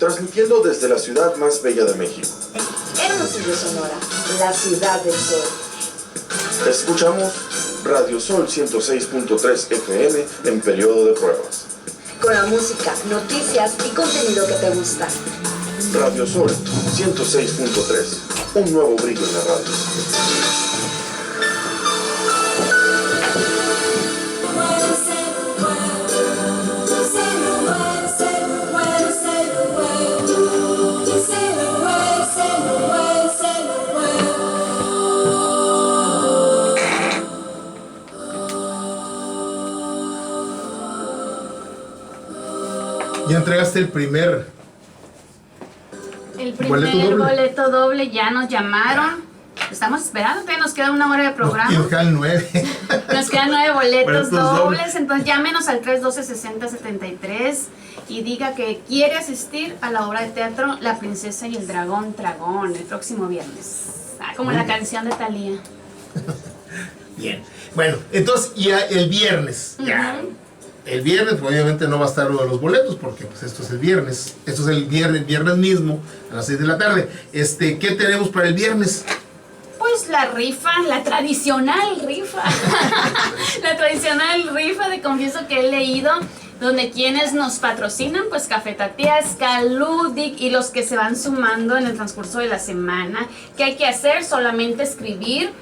transmitiendo desde la ciudad más bella de México. Hermosillo, Sonora, la ciudad del sol. Escuchamos Radio Sol 106.3 FM en periodo de pruebas. Con la música, noticias y contenido que te gusta. Radio Sol 106.3, un nuevo brillo en la radio. Ya entregaste el primer boleto doble, ya nos llamaron. Estamos esperando, todavía nos queda una hora de programa. Y nos quedan 9. Nos quedan 9 boletos Boletos dobles, dobles. entonces llámenos al 312-6073 y diga que quiere asistir a la obra de teatro La Princesa y el Dragón Tragón el próximo viernes. Como la canción de Thalía. Bien. Bueno, entonces ya el viernes. Ya. El viernes, pues, obviamente no va a estar uno de los boletos, porque pues esto es el viernes. Esto es el viernes mismo, a las 6 de la tarde. ¿Qué tenemos para el viernes? Pues la rifa, la tradicional rifa. La tradicional rifa de Confieso que he leído, donde quienes nos patrocinan, pues Café Tatiasca, Ludic y los que se van sumando en el transcurso de la semana. ¿Qué hay que hacer? Solamente escribir.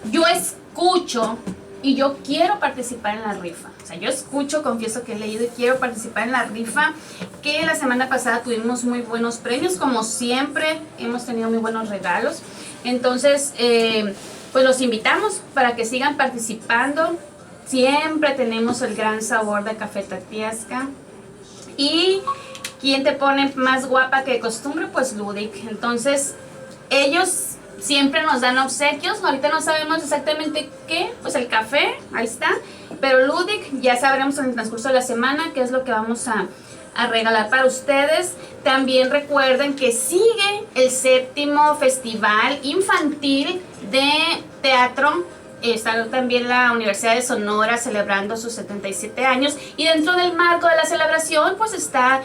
Yo escucho y yo quiero participar en la rifa. O sea, yo escucho, confieso que he leído y quiero participar en la rifa, que la semana pasada tuvimos muy buenos premios, como siempre hemos tenido muy buenos regalos. Entonces, pues los invitamos para que sigan participando. Siempre tenemos el gran sabor de Café Tatiasca. Y ¿quién te pone más guapa que de costumbre? Pues Ludic. Entonces, ellos siempre nos dan obsequios. Ahorita no sabemos exactamente qué, pues el café, ahí está. Pero Ludic, ya sabremos en el transcurso de la semana qué es lo que vamos a regalar para ustedes. También recuerden que sigue el 7º Festival Infantil de Teatro. Está también la Universidad de Sonora celebrando sus 77 años. Y dentro del marco de la celebración, pues está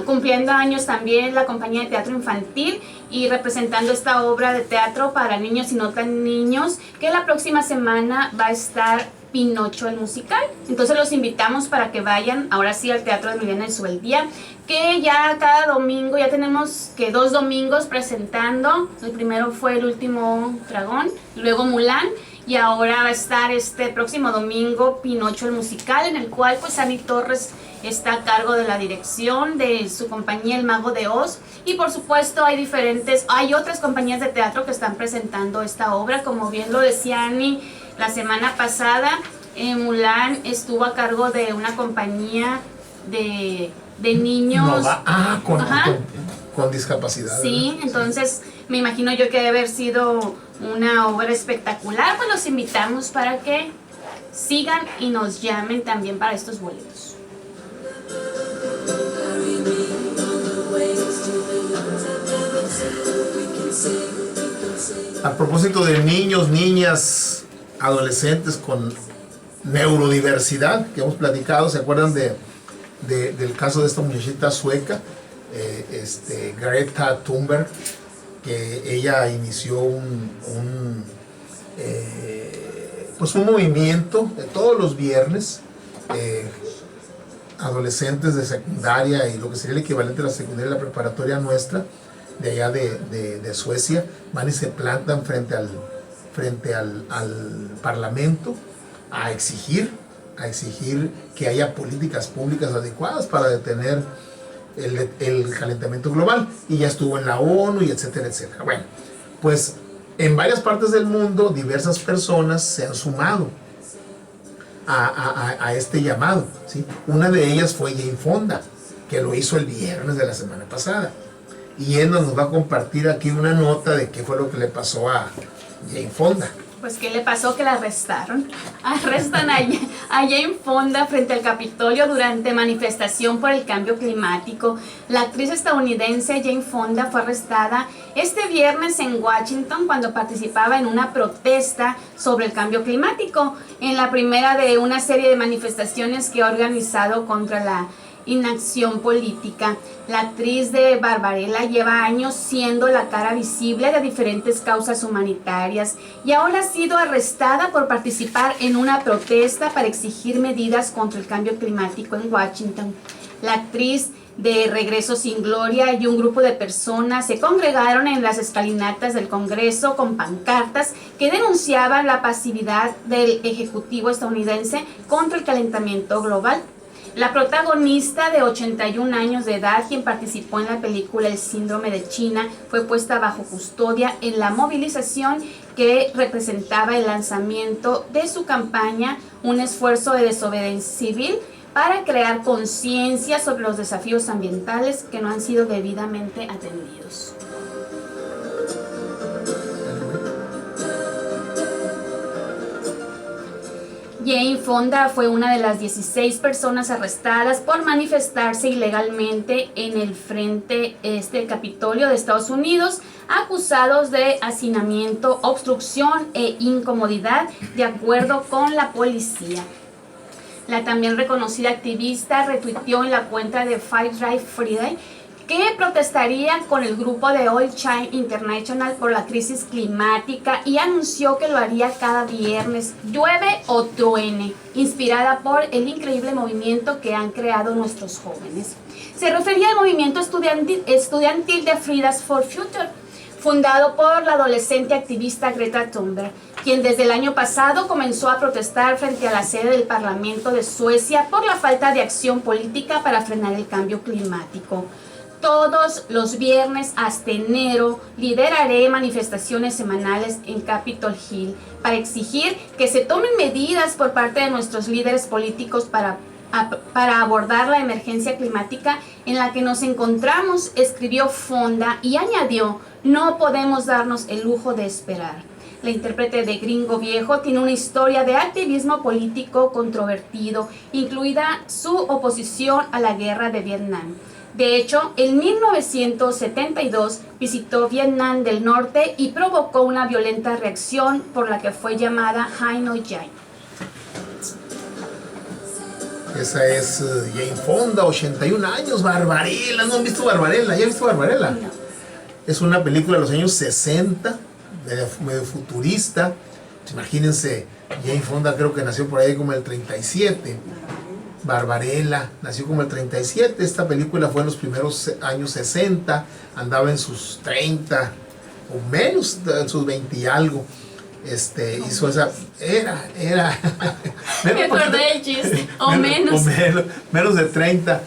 cumpliendo años también la compañía de teatro infantil y representando esta obra de teatro para niños y no tan niños, que la próxima semana va a estar Pinocho el musical. Entonces los invitamos para que vayan ahora sí al Teatro de Emiliana de Subeldía, que ya cada domingo, ya tenemos que 2 domingos presentando. El primero fue El Último Dragón, luego Mulan, y ahora va a estar este próximo domingo Pinocho el musical, en el cual pues Ani Torres está a cargo de la dirección de su compañía El Mago de Oz. Y por supuesto hay otras compañías de teatro que están presentando esta obra, como bien lo decía Ani. La semana pasada, Mulan estuvo a cargo de una compañía de niños. Con discapacidad. Sí, ¿verdad? Entonces me imagino yo que debe haber sido una obra espectacular. Pues los invitamos para que sigan y nos llamen también para estos boletos. A propósito de niños, niñas, adolescentes con neurodiversidad que hemos platicado, ¿se acuerdan del caso de esta muchachita sueca, Greta Thunberg, que ella inició un movimiento de todos los viernes, adolescentes de secundaria y lo que sería el equivalente a la secundaria y la preparatoria nuestra, de allá de Suecia, van y se plantan frente al Parlamento a exigir que haya políticas públicas adecuadas para detener el calentamiento global, y ya estuvo en la ONU y etcétera, etcétera. Bueno, pues en varias partes del mundo diversas personas se han sumado a este llamado, ¿sí? Una de ellas fue Jane Fonda, que lo hizo el viernes de la semana pasada, y él nos va a compartir aquí una nota de qué fue lo que le pasó a Jane Fonda. Pues ¿qué le pasó? Que la arrestaron. Arrestan a Jane Fonda frente al Capitolio durante manifestación por el cambio climático. La actriz estadounidense Jane Fonda fue arrestada este viernes en Washington cuando participaba en una protesta sobre el cambio climático, en la primera de una serie de manifestaciones que ha organizado contra la inacción política. La actriz de Barbarella lleva años siendo la cara visible de diferentes causas humanitarias y ahora ha sido arrestada por participar en una protesta para exigir medidas contra el cambio climático en Washington. La actriz de Regreso sin Gloria y un grupo de personas se congregaron en las escalinatas del Congreso con pancartas que denunciaban la pasividad del Ejecutivo estadounidense contra el calentamiento global. La protagonista de 81 años de edad, quien participó en la película El síndrome de China, fue puesta bajo custodia en la movilización que representaba el lanzamiento de su campaña, un esfuerzo de desobediencia civil para crear conciencia sobre los desafíos ambientales que no han sido debidamente atendidos. Jane Fonda fue una de las 16 personas arrestadas por manifestarse ilegalmente en el frente Capitolio de Estados Unidos, acusados de hacinamiento, obstrucción e incomodidad, de acuerdo con la policía. La también reconocida activista retuiteó en la cuenta de Fight Right Friday que protestaría con el grupo de Oil Change International por la crisis climática y anunció que lo haría cada viernes, llueve o truene, inspirada por el increíble movimiento que han creado nuestros jóvenes. Se refería al movimiento estudiantil de Fridays for Future, fundado por la adolescente activista Greta Thunberg, quien desde el año pasado comenzó a protestar frente a la sede del Parlamento de Suecia por la falta de acción política para frenar el cambio climático. Todos los viernes hasta enero lideraré manifestaciones semanales en Capitol Hill para exigir que se tomen medidas por parte de nuestros líderes políticos para abordar la emergencia climática en la que nos encontramos, escribió Fonda y añadió: no podemos darnos el lujo de esperar. La intérprete de Gringo Viejo tiene una historia de activismo político controvertido, incluida su oposición a la guerra de Vietnam. De hecho, en 1972 visitó Vietnam del Norte y provocó una violenta reacción por la que fue llamada Hanoi Jai. Esa es Jane Fonda, 81 años, Barbarella. ¿No han visto Barbarella? ¿Ya han visto Barbarella? No. Es una película de los años 60, medio futurista. Imagínense, Jane Fonda creo que nació por ahí como el 37. Barbarella nació como el 37. Esta película fue en los primeros años 60. Andaba en sus 30 o menos, en sus 20 y algo. Hizo esa. Era. Me acordé del chiste. O menos. Menos de 30.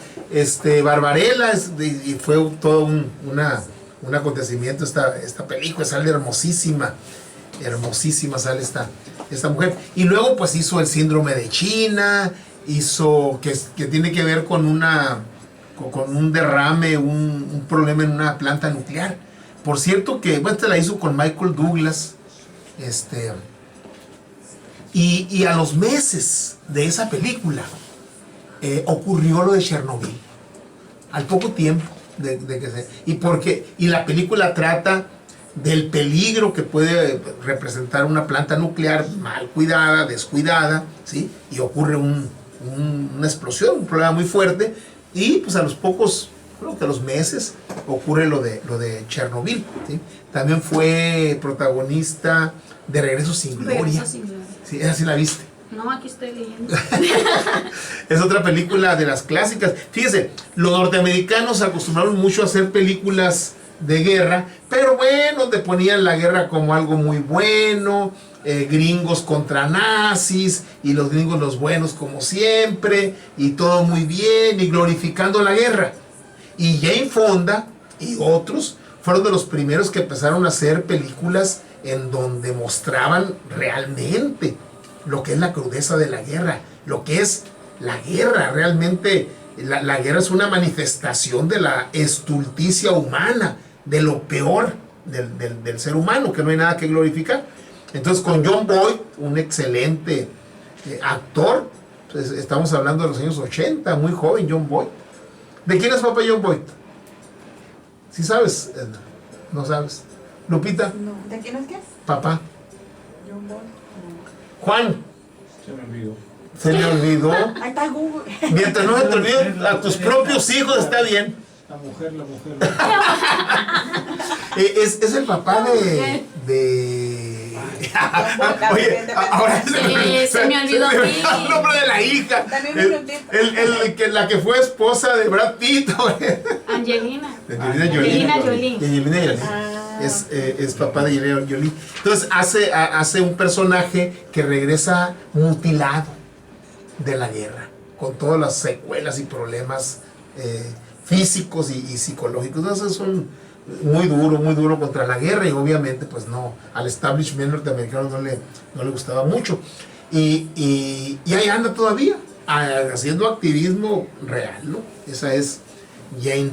Barbarella y fue todo un acontecimiento. Esta película sale hermosísima sale esta mujer. Y luego pues hizo El síndrome de China. Hizo que tiene que ver con un derrame, un problema en una planta nuclear. Por cierto que esta la hizo con Michael Douglas. Y a los meses de esa película ocurrió lo de Chernobyl. Al poco tiempo y la película trata del peligro que puede representar una planta nuclear mal cuidada, descuidada, ¿sí? Y ocurre una explosión, un problema muy fuerte, y pues a los pocos, creo que a los meses, ocurre lo de Chernobyl, ¿sí? También fue protagonista de Regreso sin Gloria. Regreso sin Gloria. Sí, esa sí la viste. No, aquí estoy leyendo. Es otra película de las clásicas. Fíjese, los norteamericanos acostumbraron mucho a hacer películas de guerra, pero bueno, te ponían la guerra como algo muy bueno, gringos contra nazis, y los gringos los buenos como siempre, y todo muy bien, y glorificando la guerra. Y Jane Fonda y otros fueron de los primeros que empezaron a hacer películas en donde mostraban realmente lo que es la crudeza de la guerra, lo que es la guerra. Realmente la guerra es una manifestación de la estulticia humana, de lo peor del ser humano, que no hay nada que glorificar. Entonces con Jon Voight, un excelente actor, pues, estamos hablando de los años 80, muy joven Jon Voight. ¿De quién es papá Jon Voight? ¿Sí sabes? ¿No sabes? ¿Lupita? No. ¿De quién es qué? Papá. John Boy. Juan. Se me olvidó. Se me olvidó. Ahí está Google. Mientras no se te olviden a tus propios hijos, está bien. La mujer. Es el papá de Oye, ahora se me olvidó a mí. el nombre de la hija. También me olvidé. La que fue esposa de Brad Pitt. Angelina. Angelina Jolie. Angelina Jolie. Ah. Es papá de Angelina Jolie. Entonces hace un personaje que regresa mutilado de la guerra, con todas las secuelas y problemas físicos y psicológicos. Entonces son muy duro contra la guerra, y obviamente pues no, al establishment norteamericano no le gustaba mucho, y ahí anda todavía haciendo activismo real, ¿no? Esa es Jane,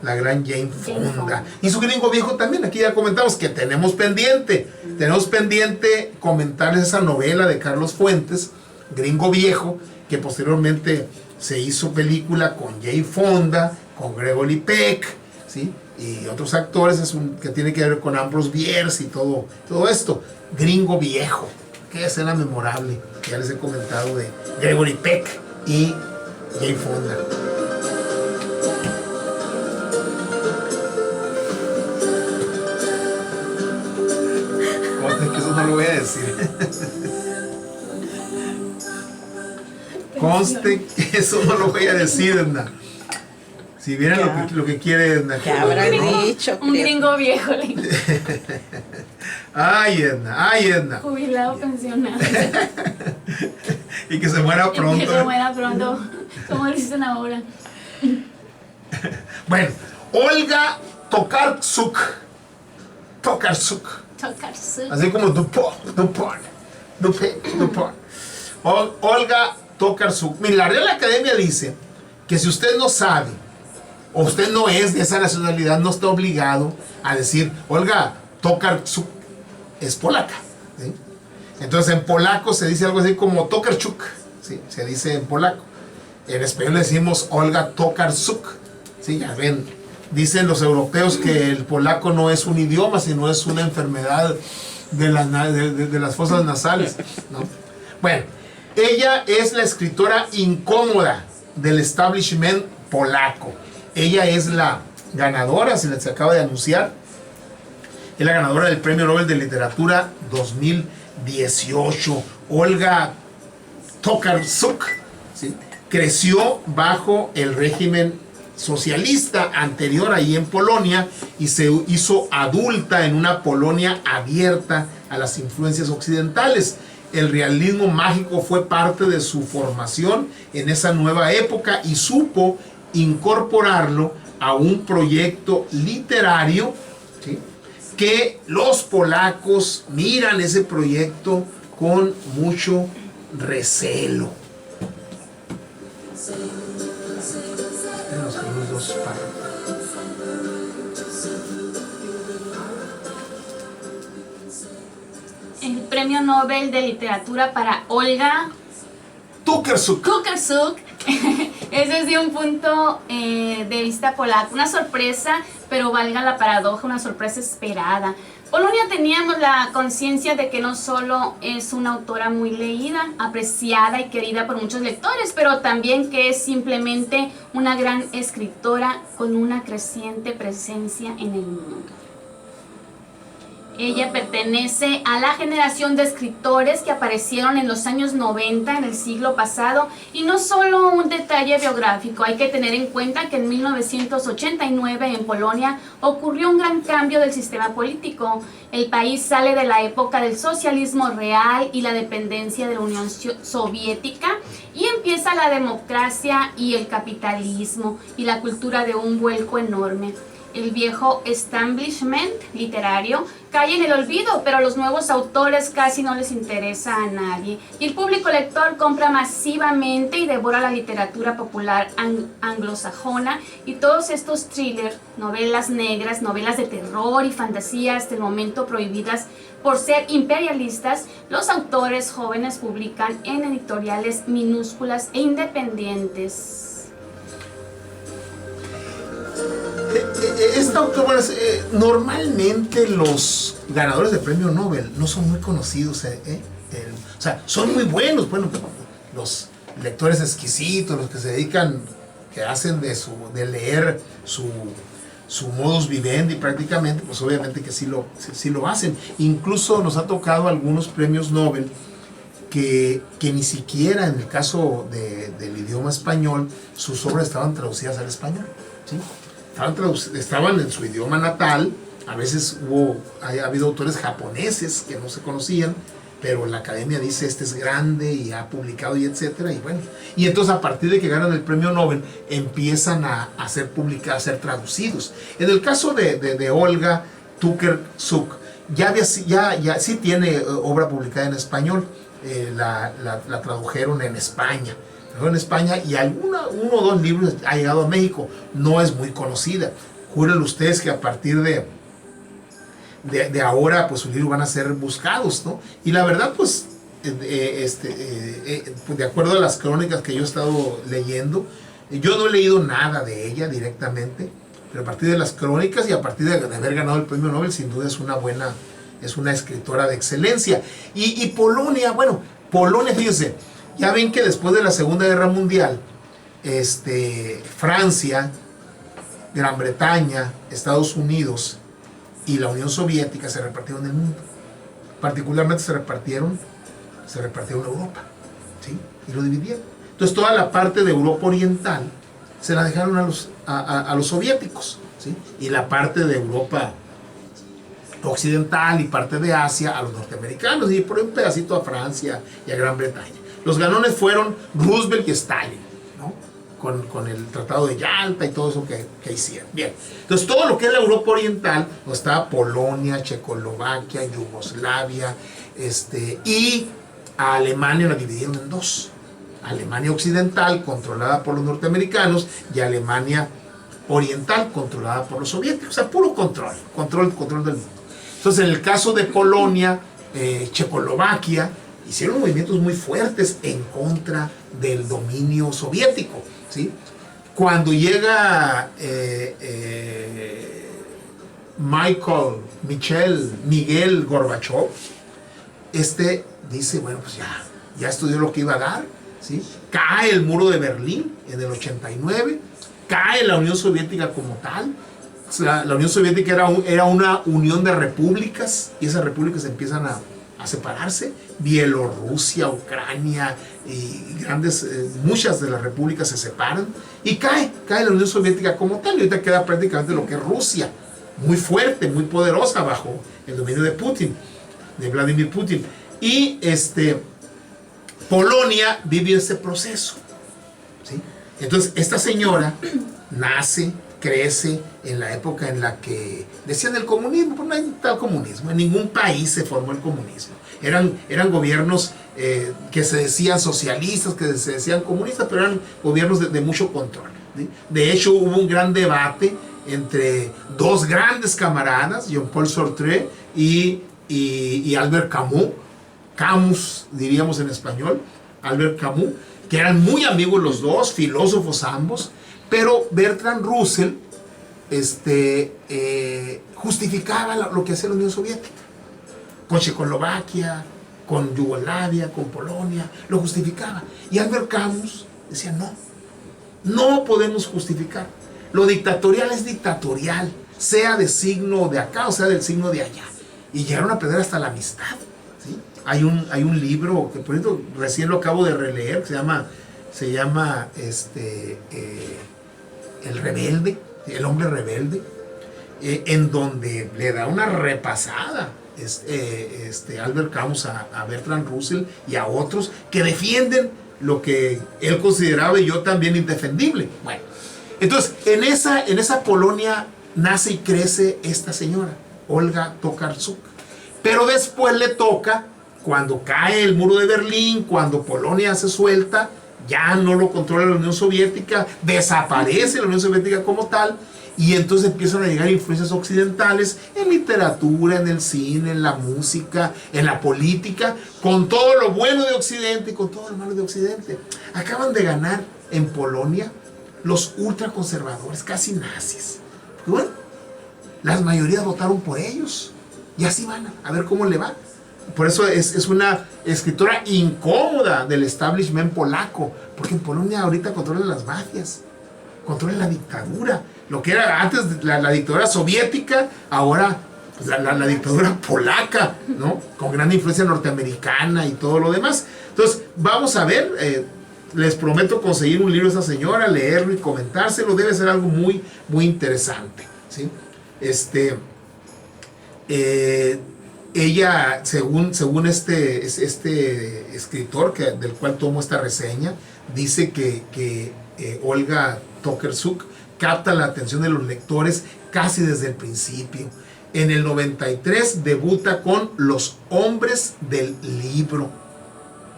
la gran Jane Fonda. Y su gringo viejo también. Aquí ya comentamos que tenemos pendiente comentarles esa novela de Carlos Fuentes, Gringo Viejo, que posteriormente se hizo película con Jane Fonda, con Gregory Peck, ¿sí? Y otros actores, que tiene que ver con Ambrose Bierce y todo esto. Gringo Viejo, qué escena memorable, que ya les he comentado, de Gregory Peck y Jane Fonda. Conste que eso no lo voy a decir. Conste que eso no lo voy a decir, Edna. Si vieran lo que quiere Edna. ¿Qué habrá dicho? Un gringo viejo. Ay, Edna. Jubilado, pensionado. Y que se muera pronto. Y que se muera pronto, como dicen ahora. Bueno, Olga Tokarczuk. Así como Dupont. Olga Tokarczuk. Mira, la Real Academia dice que si usted no sabe, o usted no es de esa nacionalidad, no está obligado a decir Olga Tokarczuk es polaca, ¿sí? Entonces en polaco se dice algo así como Tokarczuk, ¿sí? Se dice en polaco. En español le decimos Olga Tokarczuk, ¿sí? Ya ven, dicen los europeos que el polaco no es un idioma, sino es una enfermedad de las fosas nasales, ¿no? Bueno, ella es la escritora incómoda del establishment polaco. Ella es la ganadora, se les acaba de anunciar, es la ganadora del Premio Nobel de Literatura 2018. Olga Tokarczuk, ¿sí? Creció bajo el régimen socialista anterior ahí en Polonia, y se hizo adulta en una Polonia abierta a las influencias occidentales. El realismo mágico fue parte de su formación en esa nueva época, y supo incorporarlo a un proyecto literario, ¿sí? Que los polacos miran ese proyecto con mucho recelo. Los dos párrafos. El Premio Nobel de Literatura para Olga Tokarczuk es desde un punto de vista polaco, una sorpresa, pero valga la paradoja, una sorpresa esperada. Polonia teníamos la conciencia de que no solo es una autora muy leída, apreciada y querida por muchos lectores, pero también que es simplemente una gran escritora con una creciente presencia en el mundo. Ella pertenece a la generación de escritores que aparecieron en los años 90 en el siglo pasado, y no solo un detalle biográfico, hay que tener en cuenta que en 1989 en Polonia ocurrió un gran cambio del sistema político. El país sale de la época del socialismo real y la dependencia de la Unión Soviética, y empieza la democracia y el capitalismo y la cultura de un vuelco enorme. El viejo establishment literario cae en el olvido, pero a los nuevos autores casi no les interesa a nadie. Y el público lector compra masivamente y devora la literatura popular anglosajona, y todos estos thrillers, novelas negras, novelas de terror y fantasías del momento prohibidas por ser imperialistas, los autores jóvenes publican en editoriales minúsculas e independientes. Esta autora, normalmente los ganadores de premio Nobel no son muy conocidos, o sea, son muy buenos. Bueno, los lectores exquisitos, los que se dedican, que hacen de leer su modus vivendi prácticamente, pues obviamente que sí lo hacen. Incluso nos ha tocado algunos premios Nobel que ni siquiera en el caso del idioma español sus obras estaban traducidas al español, ¿sí? Estaban en su idioma natal. A veces ha habido autores japoneses que no se conocían, pero la academia dice este es grande y ha publicado y etcétera, y bueno, y entonces a partir de que ganan el premio Nobel empiezan a ser publicados, a ser traducidos. En el caso de Olga Tokarczuk ya sí tiene obra publicada en español. La tradujeron en España, y uno o dos libros ha llegado a México. No es muy conocida. Júrenlo ustedes que a partir de ahora pues sus libros van a ser buscados, ¿no? Y la verdad pues de acuerdo a las crónicas que yo he estado leyendo, yo no he leído nada de ella directamente, pero a partir de las crónicas y a partir de haber ganado el premio Nobel, sin duda es una escritora de excelencia. Y Polonia, bueno, fíjense, ya ven que después de la Segunda Guerra Mundial, Francia, Gran Bretaña, Estados Unidos y la Unión Soviética se repartieron el mundo. Particularmente se repartieron Europa, ¿sí? Y lo dividieron. Entonces toda la parte de Europa Oriental se la dejaron a los soviéticos, ¿sí? Y la parte de Europa Occidental y parte de Asia a los norteamericanos, y por un pedacito a Francia y a Gran Bretaña. Los ganones fueron Roosevelt y Stalin, ¿no? Con el Tratado de Yalta y todo eso que hicieron. Bien, entonces todo lo que es la Europa Oriental, pues estaba Polonia, Checoslovaquia, Yugoslavia, y a Alemania la dividieron en dos: Alemania Occidental, controlada por los norteamericanos, y Alemania Oriental, controlada por los soviéticos. O sea, puro control del mundo. Entonces, en el caso de Polonia, Checoslovaquia, hicieron movimientos muy fuertes en contra del dominio soviético, ¿sí? Cuando llega Miguel Gorbachev, dice, bueno, pues ya estudió lo que iba a dar, ¿sí? Cae el muro de Berlín en el 89, cae la Unión Soviética como tal. La Unión Soviética era una unión de repúblicas, y esas repúblicas empiezan a separarse. Bielorrusia, Ucrania y muchas de las repúblicas se separan y cae la Unión Soviética como tal, y ahorita queda prácticamente lo que es Rusia, muy fuerte, muy poderosa bajo el dominio de Vladimir Putin. Y Polonia vive ese proceso, ¿sí? Entonces esta señora nace, crece en la época en la que decían el comunismo. Pues no hay tal comunismo, en ningún país se formó el comunismo. Eran gobiernos que se decían socialistas, que se decían comunistas, pero eran gobiernos de mucho control, ¿sí? De hecho hubo un gran debate entre dos grandes camaradas, Jean-Paul Sartre y Albert Camus diríamos en español, Albert Camus, que eran muy amigos los dos, filósofos ambos. Pero Bertrand Russell justificaba lo que hacía la Unión Soviética con Checoslovaquia, con Yugoslavia, con Polonia, lo justificaba. Y Albert Camus decía, no podemos justificar. Lo dictatorial es dictatorial, sea de signo de acá o sea del signo de allá. Y llegaron a perder hasta la amistad, ¿sí? Hay un libro que por ejemplo recién lo acabo de releer, que se llama El Rebelde, El Hombre Rebelde, en donde le da una repasada Albert Camus a Bertrand Russell y a otros que defienden lo que él consideraba y yo también indefendible. Bueno, entonces en esa Polonia nace y crece esta señora, Olga Tokarczuk. Pero después le toca, cuando cae el muro de Berlín, cuando Polonia se suelta, ya no lo controla la Unión Soviética, desaparece la Unión Soviética como tal, y entonces empiezan a llegar influencias occidentales en literatura, en el cine, en la música, en la política, con todo lo bueno de Occidente y con todo lo malo de Occidente. Acaban de ganar en Polonia los ultraconservadores, casi nazis. Y bueno, las mayorías votaron por ellos, y así van a ver cómo le va. Por eso es una escritora incómoda del establishment polaco, porque en Polonia ahorita controlan las mafias, controlan la dictadura, lo que era antes la dictadura soviética, ahora pues, la dictadura polaca, ¿no? Con gran influencia norteamericana y todo lo demás. Entonces, vamos a ver, les prometo conseguir un libro de esa señora, leerlo y comentárselo, debe ser algo muy, muy interesante, ¿sí? Ella, según este escritor del cual tomo esta reseña, dice que Olga Tokarczuk capta la atención de los lectores casi desde el principio. En el 93 debuta con Los hombres del libro.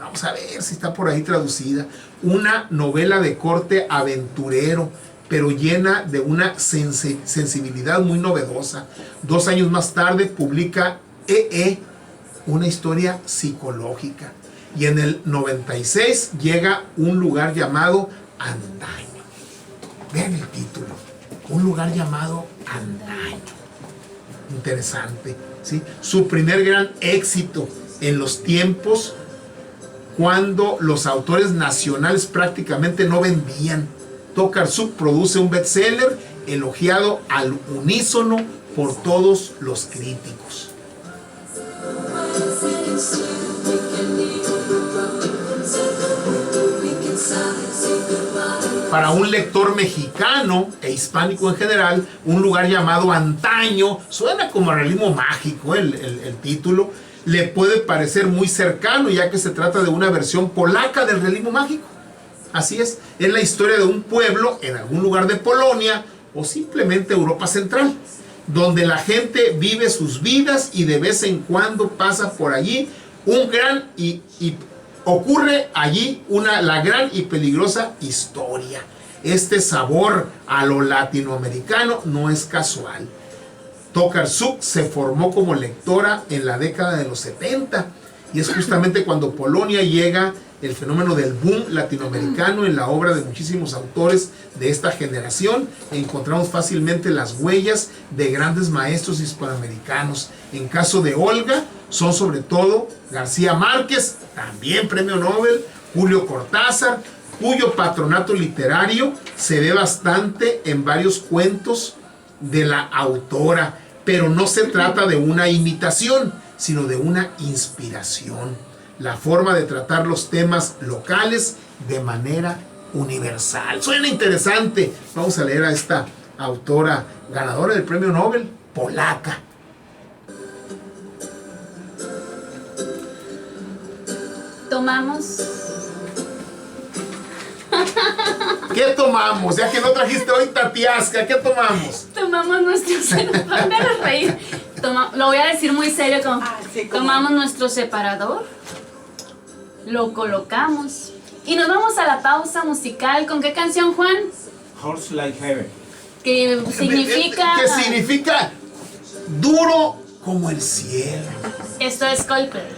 Vamos a ver si está por ahí traducida. Una novela de corte aventurero, pero llena de una sensibilidad muy novedosa. 2 años más tarde publica una historia psicológica. Y en el 96 llega Un lugar llamado Antaño. Vean el título. Un lugar llamado Antaño. Interesante, ¿sí? Su primer gran éxito en los tiempos cuando los autores nacionales prácticamente no vendían. Tokarczuk produce un bestseller elogiado al unísono por todos los críticos. Para un lector mexicano e hispánico en general, Un lugar llamado Antaño, suena como realismo mágico el título, le puede parecer muy cercano ya que se trata de una versión polaca del realismo mágico. Así es la historia de un pueblo en algún lugar de Polonia o simplemente Europa Central, donde la gente vive sus vidas y de vez en cuando pasa por allí ocurre allí la gran y peligrosa historia. Este sabor a lo latinoamericano no es casual. Tokarczuk se formó como lectora en la década de los 70 y es justamente cuando Polonia llega el fenómeno del boom latinoamericano en la obra de muchísimos autores de esta generación. Encontramos fácilmente las huellas de grandes maestros hispanoamericanos. En caso de Olga, son sobre todo García Márquez, también premio Nobel, Julio Cortázar, cuyo patronato literario se ve bastante en varios cuentos de la autora, pero no se trata de una imitación, sino de una inspiración. La forma de tratar los temas locales de manera universal. Suena interesante. Vamos a leer a esta autora ganadora del premio Nobel, polaca. Tomamos. ¿Qué tomamos? Ya que no trajiste hoy Tatiasca, ¿qué tomamos? Tomamos nuestro separador. Déjame reír. Lo voy a decir muy serio. Tomamos nuestro separador, lo colocamos y nos vamos a la pausa musical. ¿Con qué canción, Juan? Horse Like Heaven. Que significa... ¿Qué significa? Duro como el cielo. Esto es Coldplay.